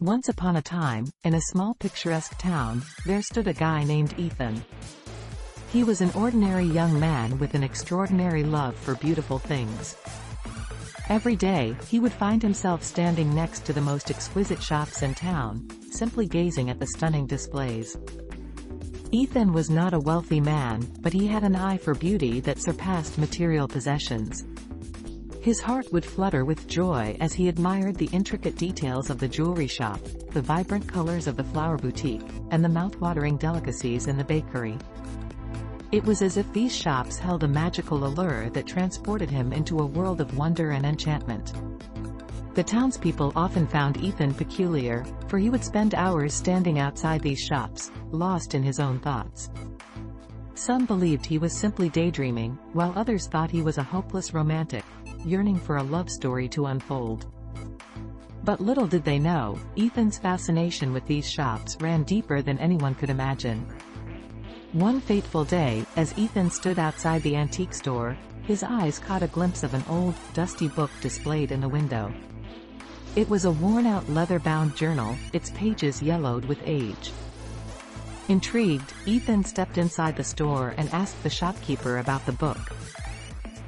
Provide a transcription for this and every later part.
Once upon a time, in a small picturesque town, there stood a guy named Ethan. He was an ordinary young man with an extraordinary love for beautiful things. Every day, he would find himself standing next to the most exquisite shops in town, simply gazing at the stunning displays. Ethan was not a wealthy man, but he had an eye for beauty that surpassed material possessions. His heart would flutter with joy as he admired the intricate details of the jewelry shop, the vibrant colors of the flower boutique, and the mouth-watering delicacies in the bakery. It was as if these shops held a magical allure that transported him into a world of wonder and enchantment. The townspeople often found Ethan peculiar, for he would spend hours standing outside these shops, lost in his own thoughts. Some believed he was simply daydreaming, while others thought he was a hopeless romantic, yearning for a love story to unfold. But little did they know, Ethan's fascination with these shops ran deeper than anyone could imagine. One fateful day, as Ethan stood outside the antique store, his eyes caught a glimpse of an old, dusty book displayed in the window. It was a worn-out leather-bound journal, its pages yellowed with age. Intrigued, Ethan stepped inside the store and asked the shopkeeper about the book.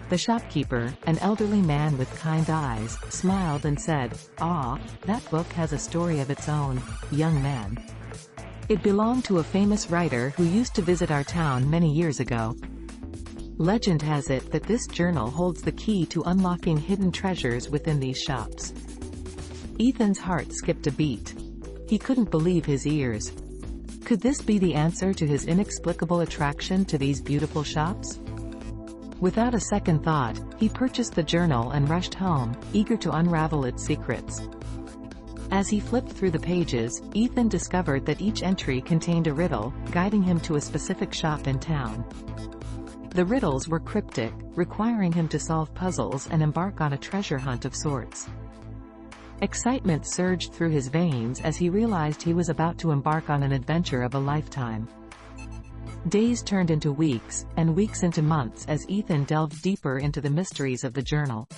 The shopkeeper, an elderly man with kind eyes, smiled and said, "Ah, that book has a story of its own, young man. It belonged to a famous writer who used to visit our town many years ago. Legend has it that this journal holds the key to unlocking hidden treasures within these shops." Ethan's heart skipped a beat. He couldn't believe his ears. Could this be the answer to his inexplicable attraction to these beautiful shops? Without a second thought, he purchased the journal and rushed home, eager to unravel its secrets. As he flipped through the pages, Ethan discovered that each entry contained a riddle, guiding him to a specific shop in town. The riddles were cryptic, requiring him to solve puzzles and embark on a treasure hunt of sorts. Excitement surged through his veins as he realized he was about to embark on an adventure of a lifetime. Days turned into weeks, and weeks into months as Ethan delved deeper into the mysteries of the journal.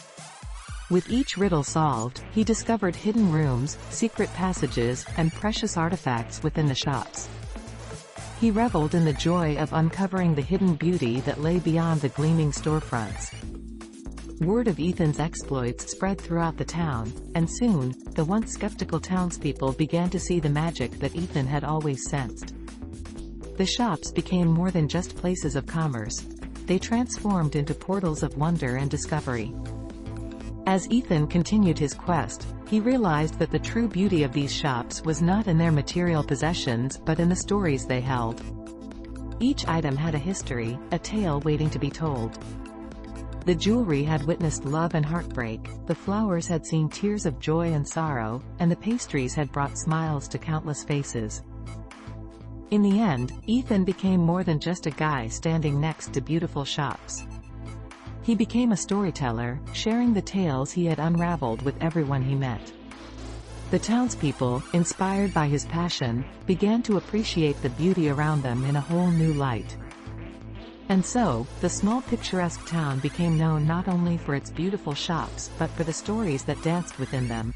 With each riddle solved, he discovered hidden rooms, secret passages, and precious artifacts within the shops. He reveled in the joy of uncovering the hidden beauty that lay beyond the gleaming storefronts. Word of Ethan's exploits spread throughout the town, and soon, the once skeptical townspeople began to see the magic that Ethan had always sensed. The shops became more than just places of commerce. They transformed into portals of wonder and discovery. As Ethan continued his quest, he realized that the true beauty of these shops was not in their material possessions but in the stories they held. Each item had a history, a tale waiting to be told. The jewelry had witnessed love and heartbreak, the flowers had seen tears of joy and sorrow, and the pastries had brought smiles to countless faces. In the end, Ethan became more than just a guy standing next to beautiful shops. He became a storyteller, sharing the tales he had unraveled with everyone he met. The townspeople, inspired by his passion, began to appreciate the beauty around them in a whole new light. And so, the small picturesque town became known not only for its beautiful shops but for the stories that danced within them.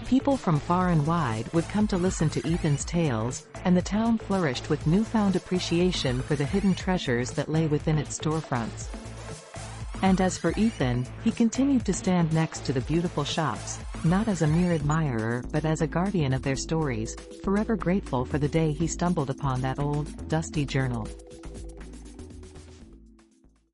People from far and wide would come to listen to Ethan's tales, and the town flourished with newfound appreciation for the hidden treasures that lay within its storefronts. And as for Ethan, he continued to stand next to the beautiful shops, not as a mere admirer but as a guardian of their stories, forever grateful for the day he stumbled upon that old, dusty journal.